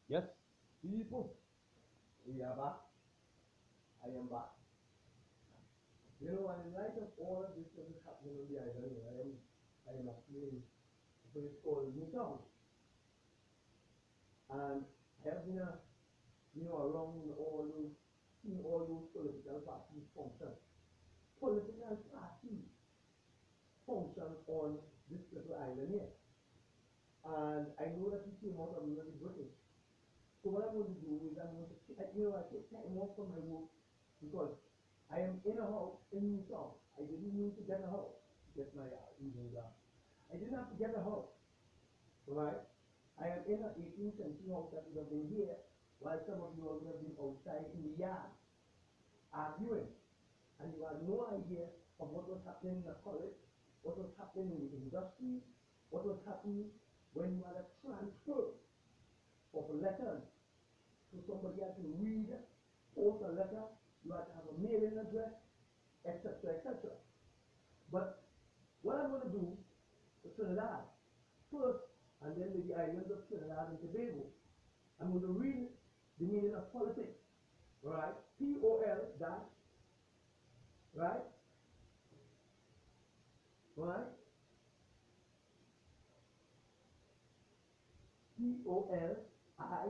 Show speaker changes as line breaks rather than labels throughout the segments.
Yes, people, we are back. I am back. You know, and in light of all of this that is happening on the island, I am actually in a place called Newtown. And I have been, around seeing all those political parties function. Political parties function on this little island here. And I know that you came out of the British. So what I'm going to do is I take time off from my work because I am in a house in Newtown. I didn't need to get a house to get my evening job. I didn't have to get a house, right? I am in an 18th century house that would have been here, while some of you would have been outside in the yard arguing, and you had no idea of what was happening in the college, what was happening in the industry, what was happening when you had a transfer of letters. So somebody had to read, post a letter, you had to have a mailing address, etc., etc. But what I'm going to do for Trinidad first, and then with the islands of Trinidad and Tobago, I'm going to read the meaning of politics, right? P-O-L dash, right? Right? P-O-L-I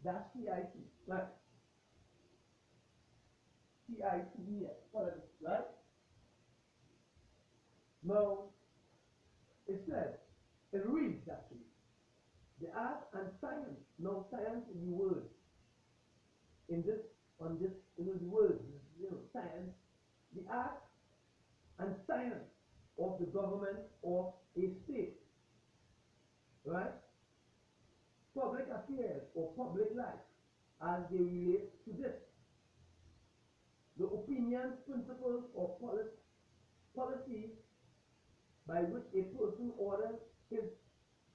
dash T-I-T, right? T-I-T-E-S, politics, right? Now, it says, it reads actually, the art and science. Now, science is the word in this, on this, the word, science, the art and science of the government of a state, right? Public affairs or public life as they relate to this. The opinions, principles, or policies by which a person orders his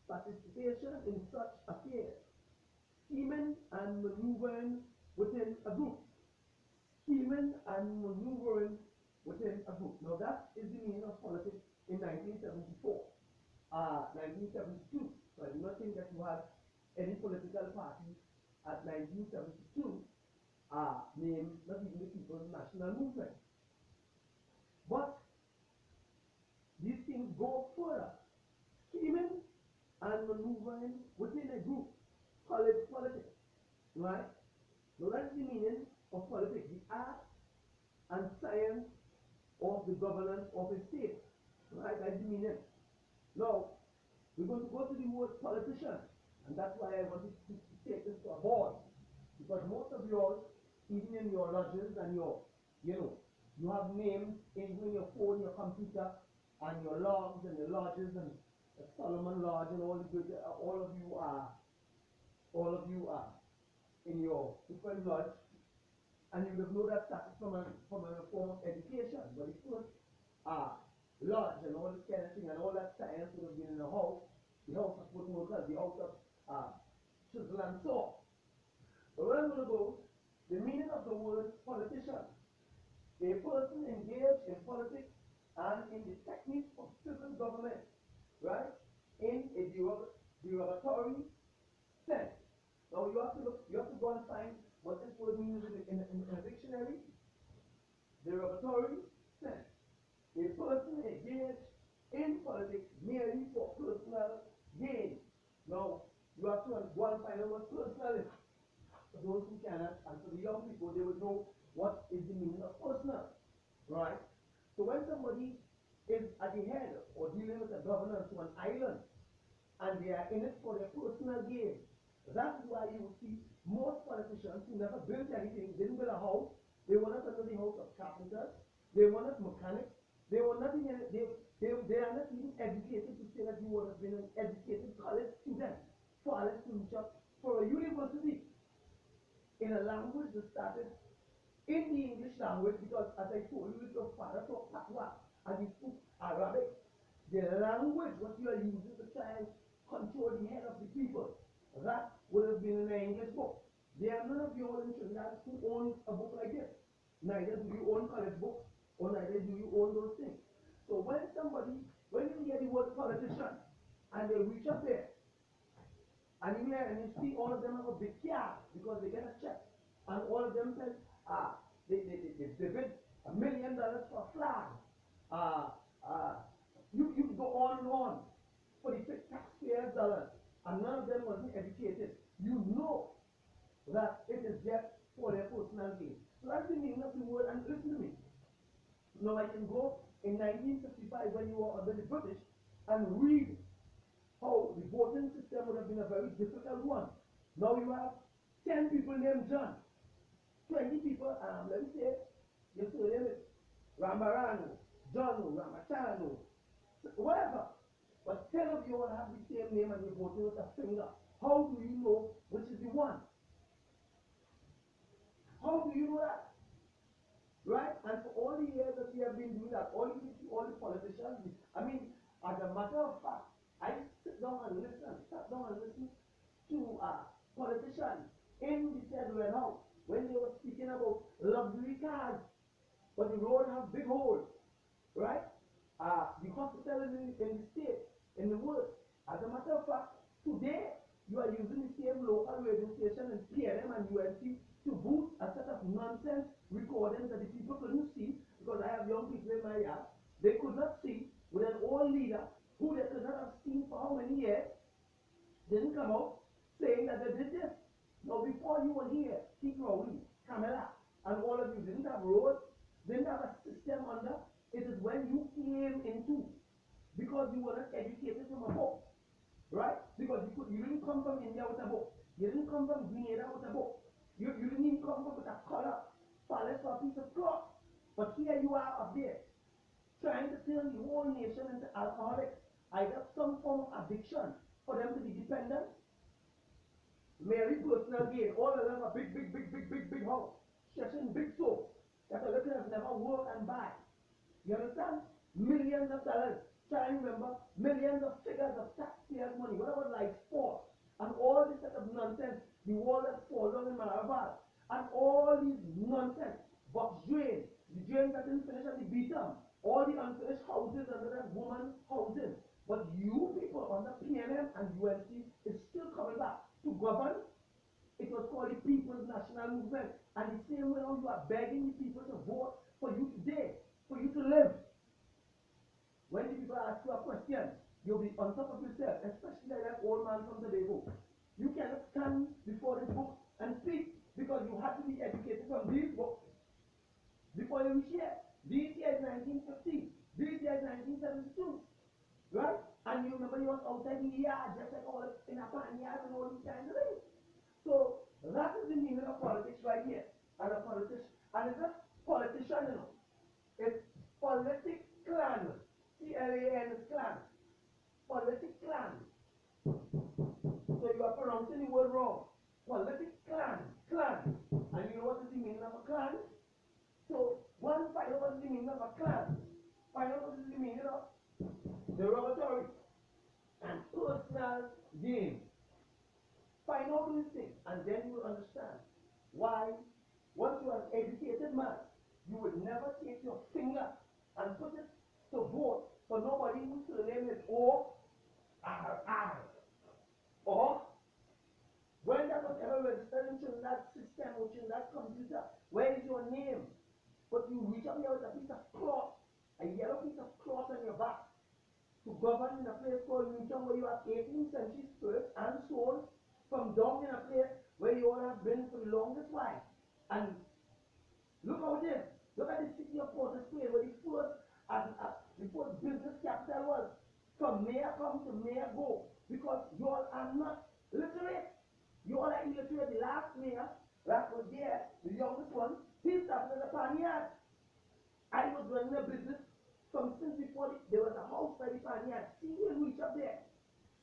participation in such affairs, scheming and maneuvering within a group. Scheming and maneuvering within a group. Now that is the meaning of politics in 1974, 1972. So I do not think that you had any political party at 1972 named not even the People's National Movement. But these things go further. Scheming and maneuvering within a group, college politics, right? Now that's the meaning of politics, the art and science of the governance of a state, right? That's the meaning. Now, we're going to go to the word politician, and that's why I wanted to take this to a board, because most of you all, even in your lodges and you have names in your phone, your computer, and your logs and your lodges and Solomon Lodge and all of you are in your different lodge, and you would have known that started from a form of education. But the first lodge and all this kind of thing and all that science would have been in the house of woodworkers, the house of chisel and saw. But where I'm going to go, the meaning of the word politician, a person engaged in politics and in the technique of civil government, right? In a derogatory sense. Now you have to go and find what this word means in a dictionary. Derogatory sense. A person engaged in politics merely for personal gain. Now you have to go and find out what personal is. For those who cannot, and for the young people, they would know what is the meaning of personal, right? So when somebody is at the head or dealing with a governance to an island, and they are in it for their personal gain, that's why you will see most politicians who never built anything, didn't build a house, they were not under the house of carpenters, they were not mechanics, they were not even, they are not even educated to say that you would have been an educated college student for a future for a university in a language that started in the English language, because as I told you, your father taught Patois and he spoke Arabic. The language what you are using to try and control the head of the people, that would have been in an English book. There are none of you all in Trinidad who owns a book like this. Neither do you own college books, or neither do you own those things. So when you hear the word politician, and they reach up there, And you hear and you see all of them have a big car because they get a check. And all of them said, they bid $1 million for a flag. Uh, uh, you go on and on for the taxpayers' dollars. And none of them wasn't educated. You know that it is just for their personal gain. So that's the meaning of the word. And listen to me. Now I can go in 1955 when you were under the British and read how the voting system would have been a very difficult one. Now you have 10 people named John, 20 people, let me say, your surname is Rambarano, John, Ramachano, whatever. But 10 of you all have the same name and you're voting with a finger. How do you know which is the one? How do you know that? Right? And for all the years that we have been doing that, all the politicians, I mean, as a matter of fact, I sit down and listen, sat down and listen to politicians in the Federal House when they were speaking about luxury cars, but the road have big holes, right? The hospital in the state, in the world. As a matter of fact, today you are using the same local radio station and PLM and UNC to boost a set of nonsense recordings that the people couldn't see because I have young people in my yard. They could not see with an old leader who they could not have seen for how many years didn't come out saying that they did this. Now before you were here, Keith Rowley, Camilla, and all of you didn't have roads, didn't have a system under. It is when you came into because you were not educated from a book, right? Because you didn't come from India with a book. You didn't come from Grenada with a book. You didn't even come from with a color palette or a piece of cloth. But here you are up there, trying to turn the whole nation into alcoholics. Either some form of addiction for them to be dependent. Mary personal gain, all of them are big house, stretching big soap that a little has never worked and buy. You understand? Millions of dollars. Try and remember millions of figures of taxpayers' money, whatever like sports, and all this set of nonsense, the wall that falls down in Malabar, and all these nonsense, box drains, the drains that didn't finish at the bottom, all the unfinished houses under that woman housing. But you people under PNM and UNC is still coming back to govern. It was called the People's National Movement. And the same way you are begging the people to vote for you today, for you to live. When the people ask you a question, you'll be on top of yourself, especially like that old man from Tobago. You cannot stand before this book and speak because you have to be educated from these books before you reach here. This year is 1950. This year is 1972. Right? And you remember you was outside the yard, just like all in a pan yard and all these kinds of things. So that is the meaning of politics right here. And a politician, and it's not politician, you know. It's politic clan. C-L-A-N is clan. Politic clan. So you are pronouncing the word wrong. Politic clan. Clan. And you know what is the meaning of a clan? So one find out what is the meaning of a clan. Find out what is the meaning of derogatory and personal gain. Find out these things, and then you will understand why, once you are an educated man, you would never take your finger and put it to vote for nobody whose surname is O-R-R. Or when that was ever registered into that system, which in that computer, where is your name? But you reach up here with a piece of cloth, a yellow piece of cloth on your back, to govern in a place called Newton, where you have 18th century spirits and souls from down in a place where you all have been for the longest while. And look how it is. Look at the city of Port of Spain, where the first business capital was. From mayor come to mayor go, because you all are not literate. You all are illiterate. The last mayor that was there, the youngest one, he started as a panyard. I was running a business from since before there was a house by the panyard. See him reach up there.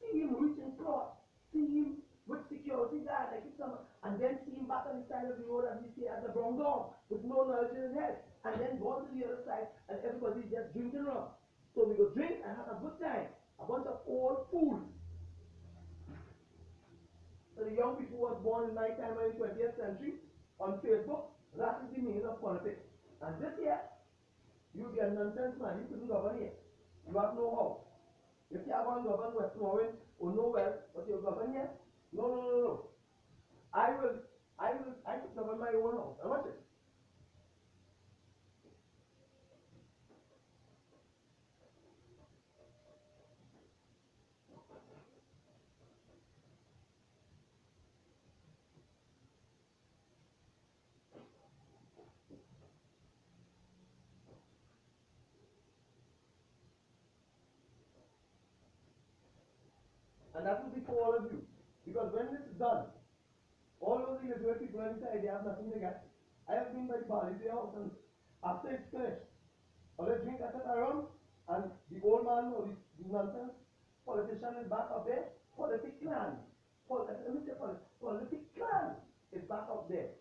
See him reach in court. See him with security guard like it's summer. And then see him back on the side of the road as we say as a brown dog with no knowledge in his head. And then go to the other side and everybody's just drinking rum. So we go drink and have a good time. A bunch of old fools. So the young people who was born in my time in the 20th century on Facebook, that is the meaning of politics. And this year, you be a nonsense man, you couldn't govern here. You have no how. If you have one govern Westmoreland or nowhere, but you govern here, No, no, no, no. I took over my own house. And watch it. And that will be for all of you. Because when this is done, all those years where people are inside, they have nothing to get. I have been by Bali to your house, and after it's finished, all they drink at a rum, and the old man or the nonsense politician is back up there. Politic clan. Let me say politic clan is back up there.